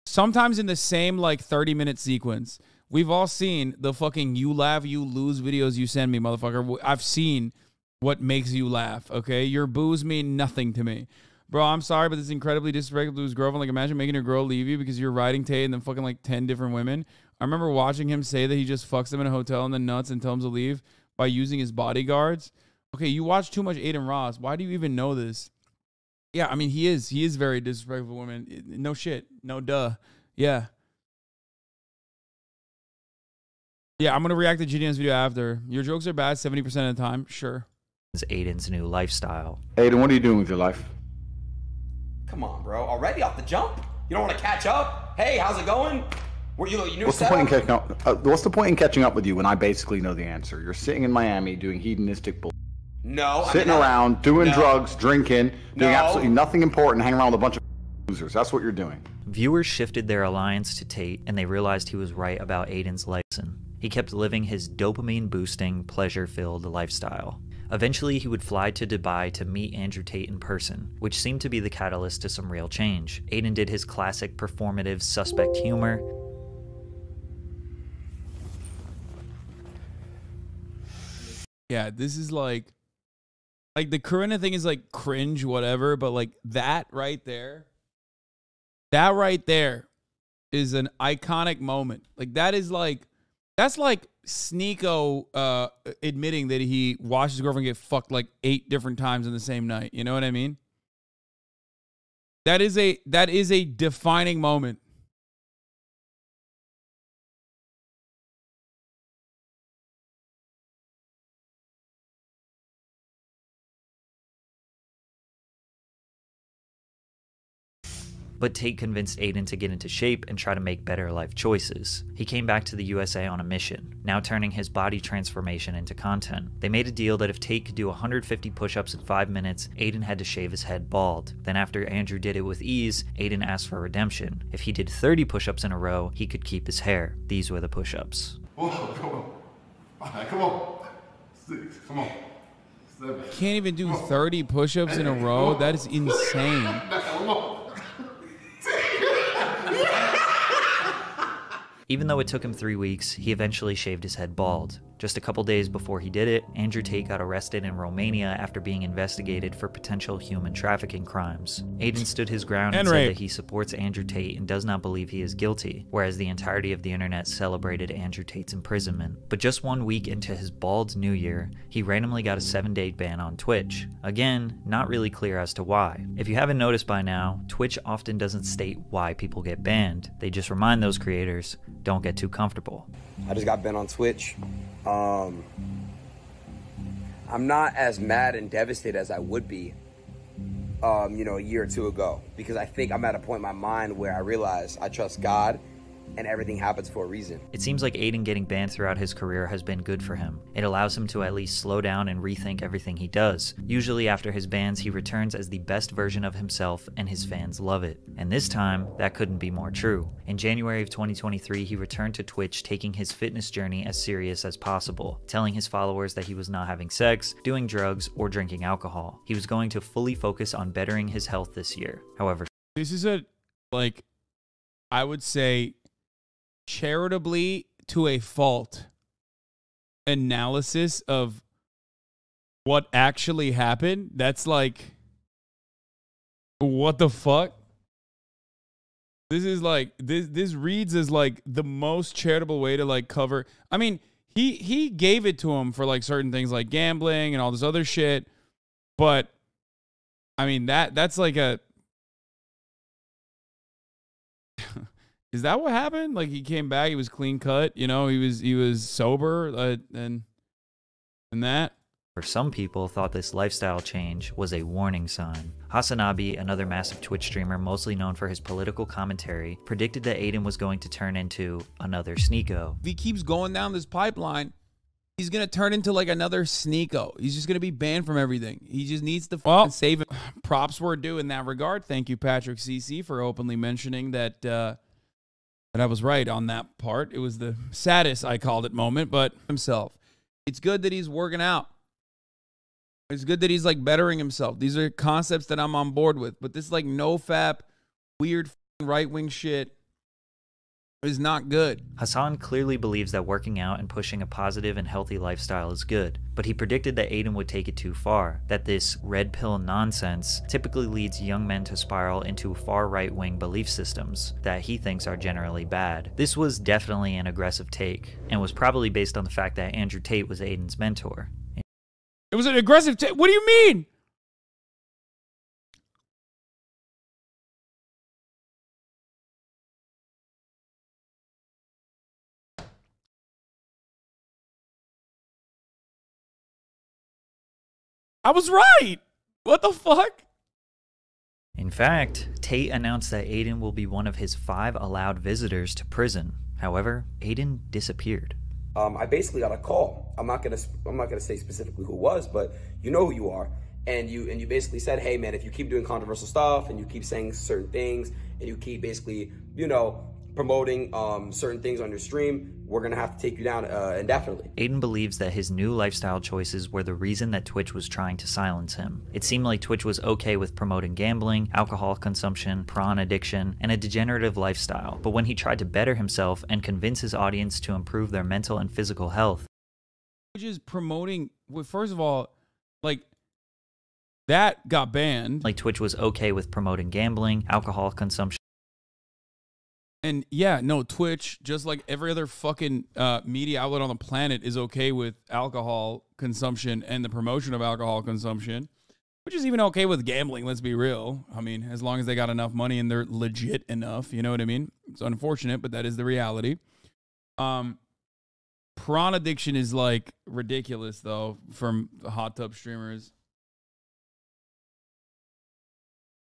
Sometimes in the same like 30-minute sequence. We've all seen the fucking you laugh, you lose videos you send me, motherfucker. I've seen what makes you laugh, okay? Your boos mean nothing to me. Bro, I'm sorry, but this is incredibly disrespectful to his girlfriend. Like, imagine making your girl leave you because you're riding Tay and then fucking like 10 different women. I remember watching him say that he just fucks them in a hotel and then nuts and tells them to leave by using his bodyguards. Okay, you watch too much Adin Ross. Why do you even know this? Yeah, I mean, he is very disrespectful to women. No shit. No duh. Yeah. Yeah, I'm going to react to GDM's video after. Your jokes are bad 70% of the time. Sure. It's Adin's new lifestyle. Adin, what are you doing with your life? Come on, bro. Already off the jump? You don't want to catch up? Hey, how's it going? Were you new What's the point in catching up? What's the point in catching up with you when I basically know the answer? You're sitting in Miami doing hedonistic bull. No. Sitting around, doing drugs, drinking, doing absolutely nothing important, hanging around with a bunch of losers. That's what you're doing. Viewers shifted their alliance to Tate, and they realized he was right about Adin's life. He kept living his dopamine-boosting, pleasure-filled lifestyle. Eventually, he would fly to Dubai to meet Andrew Tate in person, which seemed to be the catalyst to some real change. Adin did his classic performative suspect humor. Yeah, this is like the Corinna thing is like cringe, whatever, but like that right there is an iconic moment. Like that is like, that's like Sneeko admitting that he watched his girlfriend get fucked like 8 different times in the same night. You know what I mean? That is a defining moment. But Tate convinced Adin to get into shape and try to make better life choices. He came back to the USA on a mission, now turning his body transformation into content. They made a deal that if Tate could do 150 push-ups in 5 minutes, Adin had to shave his head bald. Then after Andrew did it with ease, Adin asked for redemption. If he did 30 push-ups in a row, he could keep his hair. These were the push-ups. Come on. 6, come on. 7. Can't even do 30 push-ups in a row? That is insane. Even though it took him 3 weeks, he eventually shaved his head bald. Just a couple days before he did it, Andrew Tate got arrested in Romania after being investigated for potential human trafficking crimes. Adin stood his ground and said that he supports Andrew Tate and does not believe he is guilty, whereas the entirety of the internet celebrated Andrew Tate's imprisonment. But just 1 week into his bald new year, he randomly got a 7-day ban on Twitch. Again, not really clear as to why. If you haven't noticed by now, Twitch often doesn't state why people get banned. They just remind those creators, don't get too comfortable. I just got banned on Twitch. I'm not as mad and devastated as I would be, a year or 2 ago, because I think I'm at a point in my mind where I realize I trust God and everything happens for a reason. It seems like Adin getting banned throughout his career has been good for him. It allows him to at least slow down and rethink everything he does. Usually after his bans, he returns as the best version of himself and his fans love it. And this time, that couldn't be more true. In January of 2023, he returned to Twitch, taking his fitness journey as serious as possible, telling his followers that he was not having sex, doing drugs, or drinking alcohol. He was going to fully focus on bettering his health this year. However, this is I would say, charitably to a fault analysis of what actually happened. That's like, what the fuck? This is like, this reads as like the most charitable way to like cover. I mean, he gave it to him for like certain things like gambling and all this other shit. But I mean, that's like Is that what happened? Like he came back, he was clean cut, you know, he was sober, and that. For some people thought this lifestyle change was a warning sign. HasanAbi, another massive Twitch streamer mostly known for his political commentary, predicted that Adin was going to turn into another Sneeko. If he keeps going down this pipeline, he's going to turn into like another Sneeko. He's just going to be banned from everything. He just needs to save it. Props were due in that regard. Thank you, Patrick CC, for openly mentioning that I was right on that part. It was the saddest, I called it, moment, but himself. It's good that he's working out. It's good that he's like bettering himself. These are concepts that I'm on board with. But this like no-fap, weird right-wing shit is not good. Hasan clearly believes that working out and pushing a positive and healthy lifestyle is good, but he predicted that Adin would take it too far, that this red pill nonsense typically leads young men to spiral into far right-wing belief systems that he thinks are generally bad. This was definitely an aggressive take, and was probably based on the fact that Andrew Tate was Adin's mentor. It was an aggressive take. What do you mean? I was right. What the fuck? In fact, Tate announced that Adin will be one of his 5 allowed visitors to prison. However, Adin disappeared. I basically got a call. I'm not gonna say specifically who it was, but you know who you are. And you basically said, hey man, if you keep doing controversial stuff and you keep saying certain things and you keep basically, you know, promoting certain things on your stream, we're gonna have to take you down indefinitely. Adin believes that his new lifestyle choices were the reason that Twitch was trying to silence him. It seemed like Twitch was okay with promoting gambling, alcohol consumption, prawn addiction, and a degenerative lifestyle. But when he tried to better himself and convince his audience to improve their mental and physical health, which is promoting, well, first of all, like, that got banned. Like Twitch was okay with promoting gambling, alcohol consumption. And yeah, no, Twitch, just like every other fucking media outlet on the planet, is okay with alcohol consumption and the promotion of alcohol consumption, which is even okay with gambling, let's be real. I mean, as long as they got enough money and they're legit enough, you know what I mean? It's unfortunate, but that is the reality. Prawn addiction is like ridiculous, though, from hot tub streamers.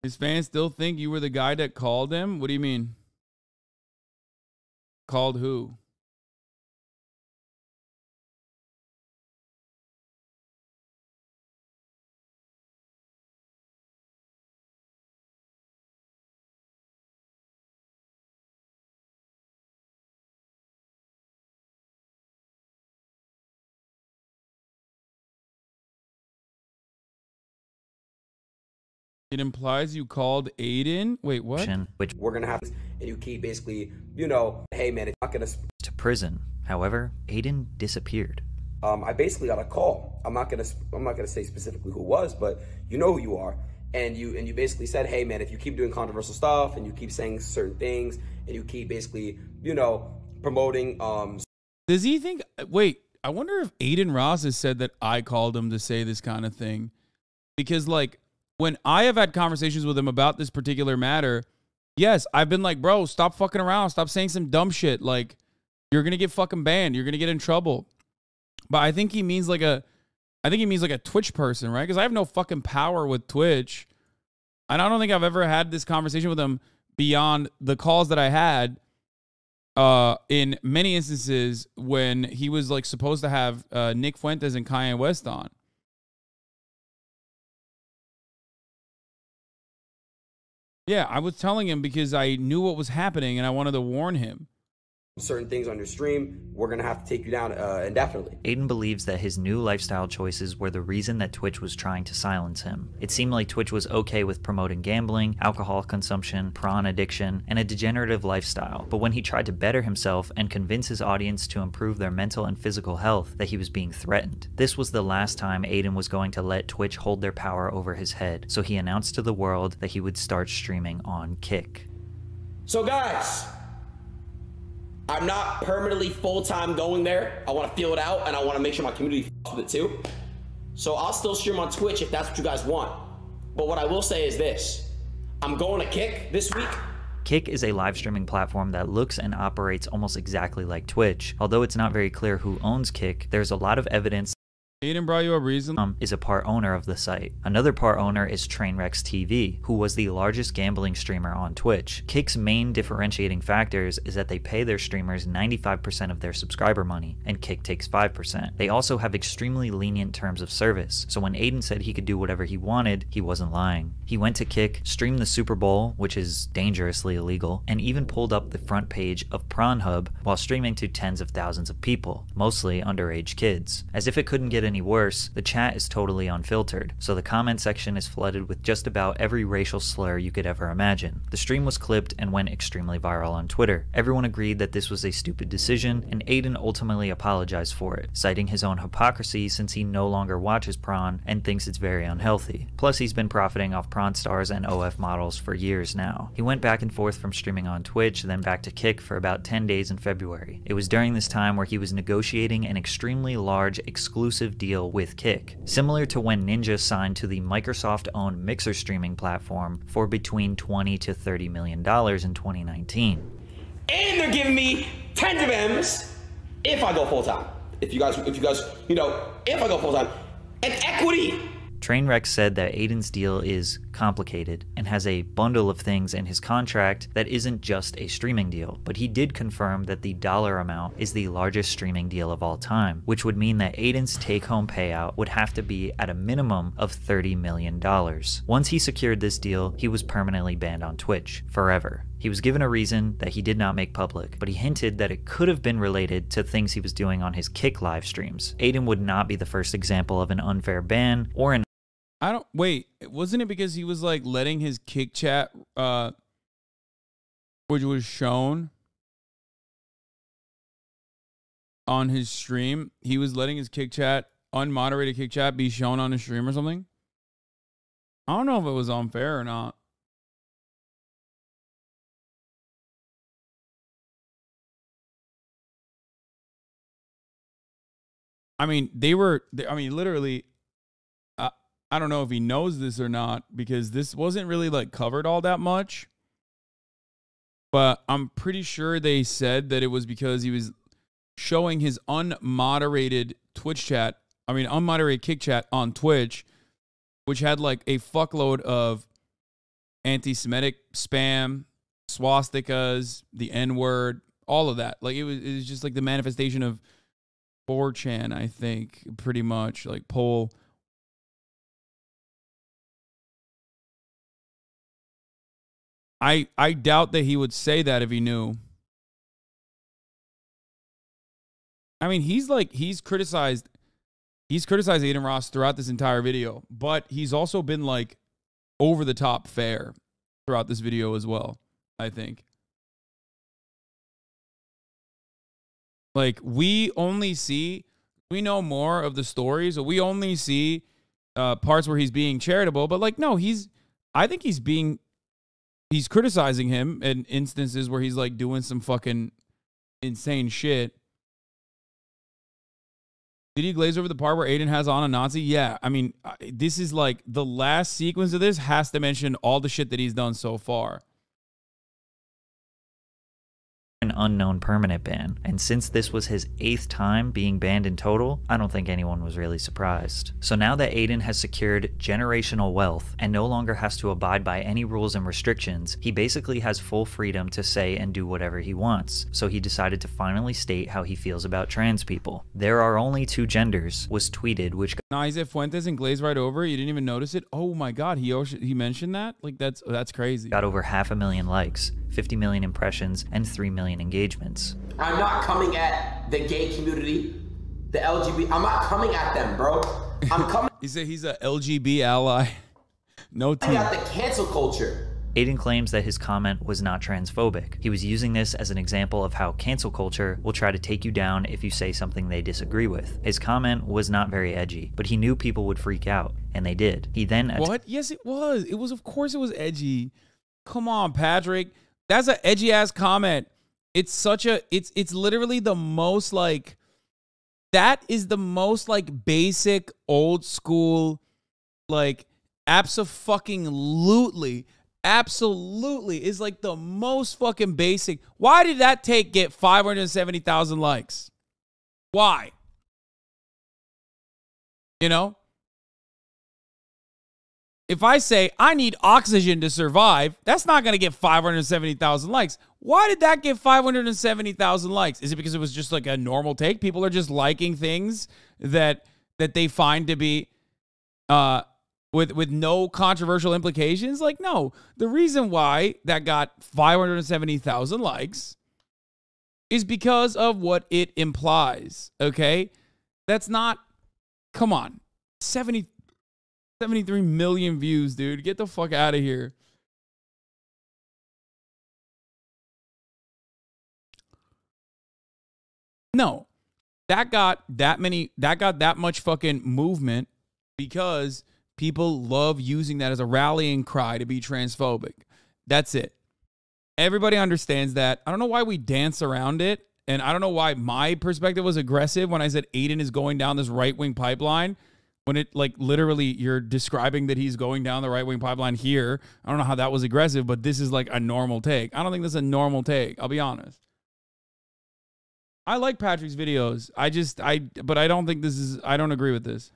His fans still think you were the guy that called him? What do you mean? Called who? It implies you called Adin? Wait, what? Which we're gonna have, and you keep basically, you know, hey man, it's not gonna to prison. However, Adin disappeared. I basically got a call. I'm not gonna say specifically who it was, but you know who you are. And you basically said, hey man, if you keep doing controversial stuff and you keep saying certain things and you keep basically, you know, promoting Does he think, wait, I wonder if Adin Ross has said that I called him to say this kind of thing. Because like, when I have had conversations with him about this particular matter, yes, I've been like, bro, stop fucking around. Stop saying some dumb shit. Like, you're going to get fucking banned. You're going to get in trouble. But I think he means like a Twitch person, right? Because I have no fucking power with Twitch. And I don't think I've ever had this conversation with him beyond the calls that I had in many instances when he was like supposed to have Nick Fuentes and Kanye West on. Yeah, I was telling him because I knew what was happening and I wanted to warn him. Certain things on your stream, we're gonna have to take you down indefinitely. Adin believes that his new lifestyle choices were the reason that Twitch was trying to silence him. It seemed like Twitch was okay with promoting gambling, alcohol consumption, prawn addiction, and a degenerative lifestyle. But when he tried to better himself and convince his audience to improve their mental and physical health, that he was being threatened. This was the last time Adin was going to let Twitch hold their power over his head, so he announced to the world that he would start streaming on Kick. So guys, I'm not permanently full-time going there. I want to feel it out, and I want to make sure my community f***s with it too. So I'll still stream on Twitch if that's what you guys want. But what I will say is this. I'm going to Kick this week. Kick is a live streaming platform that looks and operates almost exactly like Twitch. Although it's not very clear who owns Kick, there's a lot of evidence Adin brought you up recently. Is a part owner of the site. Another part owner is Trainwrecks TV, who was the largest gambling streamer on Twitch. Kick's main differentiating factors is that they pay their streamers 95% of their subscriber money, and Kick takes 5%. They also have extremely lenient terms of service, so when Adin said he could do whatever he wanted, he wasn't lying. He went to Kick, streamed the Super Bowl, which is dangerously illegal, and even pulled up the front page of Pornhub while streaming to tens of thousands of people, mostly underage kids. As if it couldn't get any worse, the chat is totally unfiltered, so the comment section is flooded with just about every racial slur you could ever imagine. The stream was clipped and went extremely viral on Twitter. Everyone agreed that this was a stupid decision, and Adin ultimately apologized for it, citing his own hypocrisy since he no longer watches prawn and thinks it's very unhealthy. Plus, he's been profiting off prawn stars and OF models for years now. He went back and forth from streaming on Twitch, then back to Kick for about 10 days in February. It was during this time where he was negotiating an extremely large exclusive deal with Kick, similar to when Ninja signed to the Microsoft-owned Mixer streaming platform for between $20 to $30 million in 2019. And they're giving me tens of M's if I go full time. If you guys, you know, if I go full time, and equity. Trainwreck said that Adin's deal is complicated and has a bundle of things in his contract that isn't just a streaming deal, but he did confirm that the dollar amount is the largest streaming deal of all time, which would mean that Adin's take-home payout would have to be at a minimum of $30 million. Once he secured this deal, he was permanently banned on Twitch, forever. He was given a reason that he did not make public, but he hinted that it could have been related to things he was doing on his Kick live streams. Adin would not be the first example of an unfair ban or an wait, wasn't it because he was like letting his Kick chat, which was shown on his stream, he was letting his Kick chat, unmoderated Kick chat, be shown on his stream or something? I don't know if it was unfair or not. I mean, literally, I don't know if he knows this or not because this wasn't really like covered all that much. But I'm pretty sure they said that it was because he was showing his unmoderated unmoderated Kick chat on Twitch, which had like a fuckload of anti-Semitic spam, swastikas, the N-word, all of that. Like it was just like the manifestation of 4chan, I think, pretty much like poll. I doubt that he would say that if he knew. I mean, he's criticized Adin Ross throughout this entire video, but he's also been like over the top fair throughout this video as well, I think. Like we know more of the story, so we only see parts where he's being charitable, but like no, I think he's criticizing him in instances where he's like doing some fucking insane shit. Did he glaze over the part where Adin has on a Nazi? Yeah. I mean, this is like the last sequence of this has to mention all the shit that he's done so far. An unknown permanent ban, and since this was his 8th time being banned in total, I don't think anyone was really surprised. So now that Adin has secured generational wealth and no longer has to abide by any rules and restrictions, he basically has full freedom to say and do whatever he wants. So he decided to finally state how he feels about trans people. There are only 2 genders was tweeted, which Nah, he said Fuentes and glazed right over it. You didn't even notice it. Oh my god, he mentioned that? Like that's crazy. Got over 500,000 likes, 50 million impressions, and 3 million engagements. I'm not coming at the gay community, the LGBT. I'm not coming at them, bro. I'm coming. He said he's a LGB ally. No team. I got the cancel culture. Adin claims that his comment was not transphobic. He was using this as an example of how cancel culture will try to take you down if you say something they disagree with. His comment was not very edgy, but he knew people would freak out, and they did. He then... What? Yes, it was. It was, of course it was edgy. Come on, Patrick. That's an edgy ass comment. It's such a, it's literally the most like, that is the most like basic old school, like abso-fucking-lutely absolutely is like the most fucking basic. Why did that take get 570,000 likes? Why? You know? If I say I need oxygen to survive, that's not going to get 570,000 likes. Why did that get 570,000 likes? Is it because it was just like a normal take? People are just liking things that they find to be with no controversial implications? Like, no. The reason why that got 570,000 likes is because of what it implies, okay? That's not, come on, 73 million views, dude. Get the fuck out of here. No, that got that much fucking movement because people love using that as a rallying cry to be transphobic. That's it. Everybody understands that. I don't know why we dance around it. And I don't know why my perspective was aggressive when I said Adin is going down this right-wing pipeline. When it, like, literally you're describing that he's going down the right-wing pipeline here. I don't know how that was aggressive, but this is like a normal take. I don't think this is a normal take. I'll be honest. I like Patrick's videos. But I don't think this is, I don't agree with this.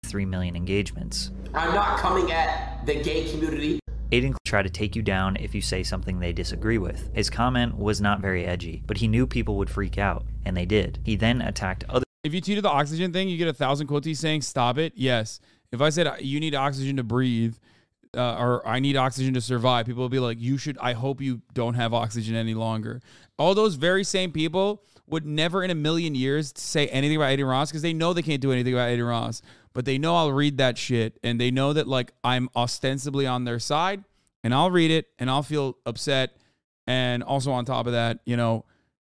$3 million engagements. I'm not coming at the gay community. Adin tried to take you down if you say something they disagree with. His comment was not very edgy, but he knew people would freak out, and they did. He then attacked other. If you tweeted the oxygen thing, you get 1,000 quotes saying stop it. Yes. If I said you need oxygen to breathe, or I need oxygen to survive, people will be like, I hope you don't have oxygen any longer. All those very same people would never in a million years say anything about Adin Ross because they know they can't do anything about Adin Ross. But they know I'll read that shit, and they know that, like, I'm ostensibly on their side, and I'll read it, and I'll feel upset. And also on top of that, you know,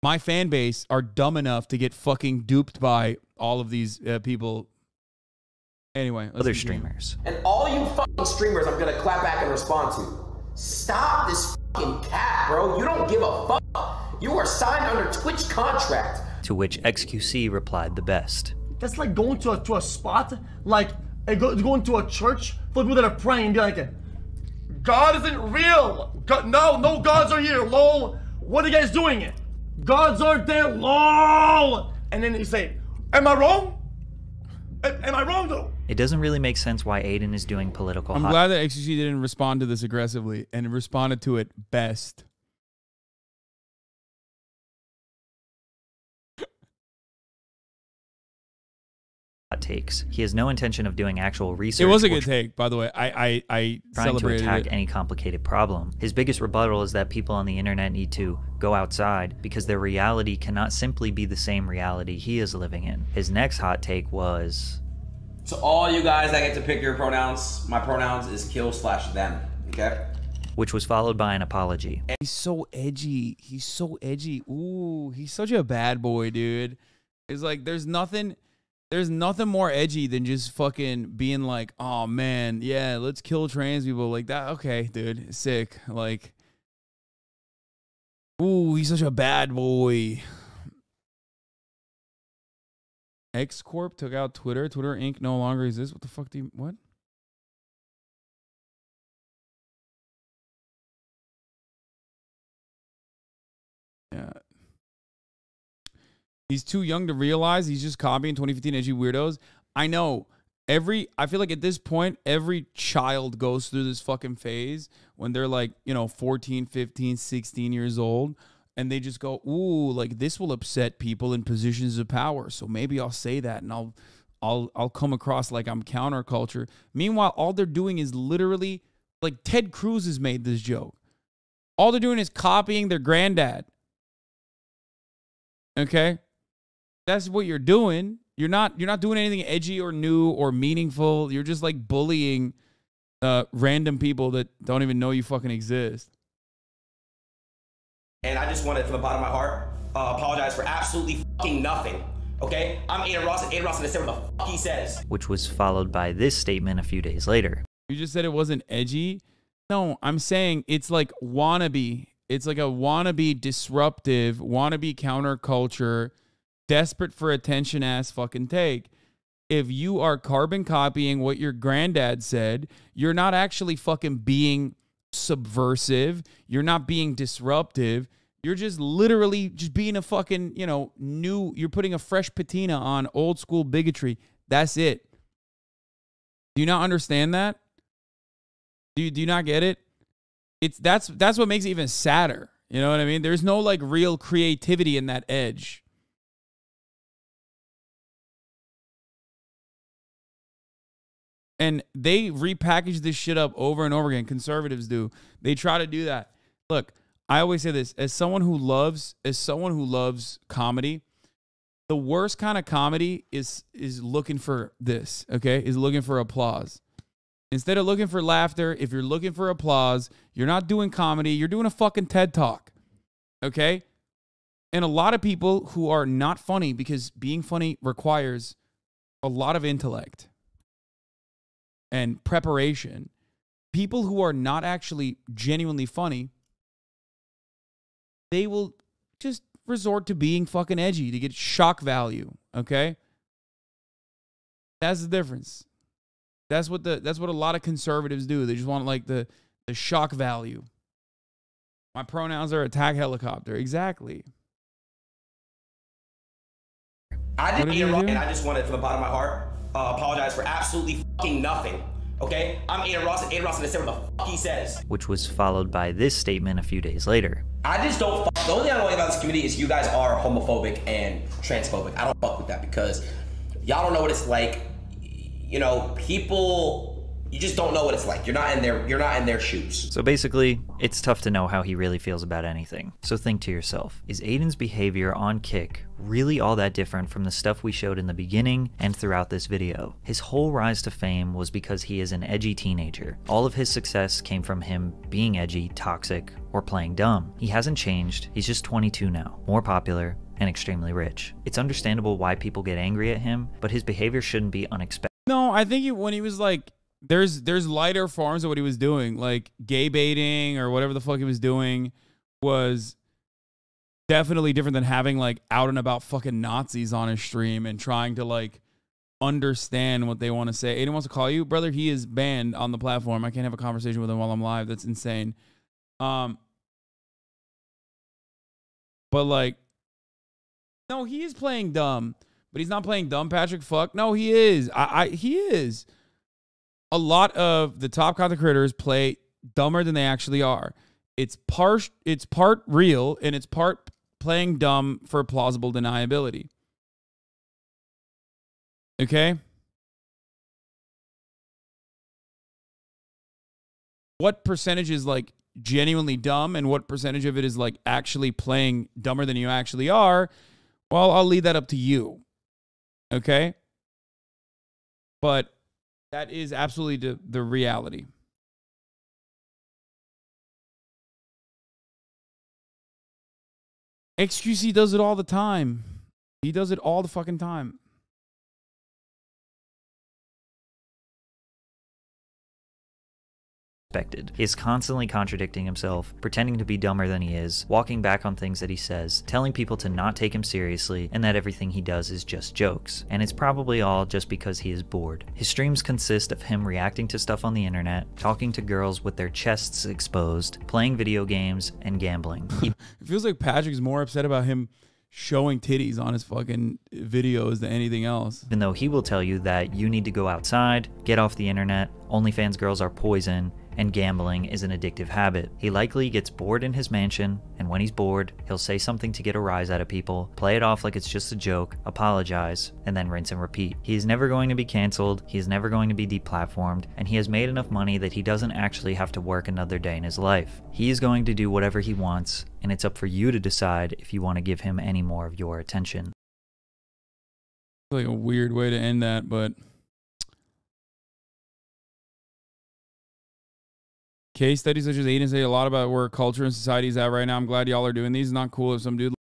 my fan base are dumb enough to get fucking duped by all of these people. Anyway, other streamers. And all you fucking streamers I'm gonna clap back and respond to. Stop this fucking cap, bro. You don't give a fuck. You are signed under Twitch contract. To which XQC replied the best. That's like going to a spot, like going to a church for people that are praying and be like, God isn't real. God, no gods are here, lol. What are you guys doing? Gods aren't there, lol. And then you say, am I wrong? Am I wrong though? It doesn't really make sense why Adin is doing political. I'm glad that XQC didn't respond to this aggressively and responded to it best. Takes. He has no intention of doing actual research. It was a good take, by the way. I trying to attack it. any complicated problem. His biggest rebuttal is that people on the internet need to go outside because their reality cannot simply be the same reality he is living in. His next hot take was, to all you guys that get to pick your pronouns, my pronouns is kill/them. Okay. Which was followed by an apology. He's so edgy. He's so edgy. Ooh, he's such a bad boy, dude. It's like there's nothing more edgy than just fucking being like, oh man, yeah, let's kill trans people like that. Okay, dude, sick. Like, ooh, he's such a bad boy. X Corp took out Twitter. Twitter Inc. no longer exists. What the fuck do you, what? Yeah. He's too young to realize he's just copying 2015 edgy weirdos. I know. I feel like at this point, every child goes through this fucking phase when they're like, 14, 15, 16 years old. And they just go, ooh, like this will upset people in positions of power. So maybe I'll say that and I'll come across like I'm counterculture. Meanwhile, all they're doing is literally, like Ted Cruz has made this joke. All they're doing is copying their granddad. Okay? That's what you're doing. You're not doing anything edgy or new or meaningful. You're just like bullying random people that don't even know you fucking exist. And I just wanted, from the bottom of my heart, apologize for absolutely fucking nothing. Okay? I'm Adin Ross, and Adin Ross can say what the fuck he says. Which was followed by this statement a few days later. You just said it wasn't edgy? No, I'm saying it's like wannabe. It's like a wannabe disruptive, wannabe counterculture, desperate for attention ass fucking take. if you are carbon copying what your granddad said, you're not actually fucking being subversive. You're not being disruptive. You're just literally just being a fucking, you know, you're putting a fresh patina on old school bigotry. That's it. Do you not understand that? Do you not get it? That's what makes it even sadder. You know what I mean? There's no like real creativity in that edge. And they repackage this shit up over and over again. Conservatives do. They try to do that. Look, I always say this, as someone who loves comedy, the worst kind of comedy is looking for this, okay? Is looking for applause. Instead of looking for laughter, if you're looking for applause, you're not doing comedy, you're doing a fucking TED Talk. Okay? And a lot of people who are not funny, because being funny requires a lot of intellect and preparation. People who are not actually genuinely funny, they will just resort to being fucking edgy to get shock value, okay? That's the difference. That's what a lot of conservatives do. They just want like the shock value. My pronouns are attack helicopter. Exactly. I didn't interrupt, and I just wanted from the bottom of my heart apologize for absolutely fucking nothing. Okay? I'm Adin Ross, and Adin Ross understand what the fuck he says. Which was followed by this statement a few days later. I just don't fuck. The only thing I don't like about this community is you guys are homophobic and transphobic. I don't fuck with that because y'all don't know what it's like. You know, people, you just don't know what it's like. You're not in their shoes. So basically, it's tough to know how he really feels about anything. So think to yourself, is Adin's behavior on Kick really all that different from the stuff we showed in the beginning and throughout this video? His whole rise to fame was because he is an edgy teenager. All of his success came from him being edgy, toxic, or playing dumb. He hasn't changed, he's just 22 now, more popular, and extremely rich. It's understandable why people get angry at him, but his behavior shouldn't be unexpected. No, I think when he was like, there's lighter forms of what he was doing, like gay baiting or whatever the fuck he was doing was definitely different than having like out and about fucking Nazis on his stream and trying to like understand what they want to say. Adin wants to call you, brother. He is banned on the platform. I can't have a conversation with him while I'm live. That's insane. But like, no, he is playing dumb. But he's not playing dumb, Patrick. Fuck. No, he is. He is. A lot of the top content creators play dumber than they actually are. It's part real, and it's part playing dumb for plausible deniability. Okay? What percentage is like genuinely dumb, and what percentage of it is like actually playing dumber than you actually are? Well, I'll leave that up to you. Okay? But that is absolutely the reality. XQC does it all the time. He does it all the fucking time. He is constantly contradicting himself, pretending to be dumber than he is, walking back on things that he says, telling people to not take him seriously, and that everything he does is just jokes. And it's probably all just because he is bored. His streams consist of him reacting to stuff on the internet, talking to girls with their chests exposed, playing video games, and gambling. It feels like Patrick's more upset about him showing titties on his fucking videos than anything else. Even though he will tell you that you need to go outside, get off the internet, OnlyFans girls are poison, and gambling is an addictive habit. He likely gets bored in his mansion, and when he's bored, he'll say something to get a rise out of people, play it off like it's just a joke, apologize, and then rinse and repeat. He is never going to be canceled, he is never going to be deplatformed, and he has made enough money that he doesn't actually have to work another day in his life. He is going to do whatever he wants, and it's up for you to decide if you want to give him any more of your attention. Like a weird way to end that, but case studies such as Adin say a lot about where culture and society is at right now. I'm glad y'all are doing these. It's not cool if some dude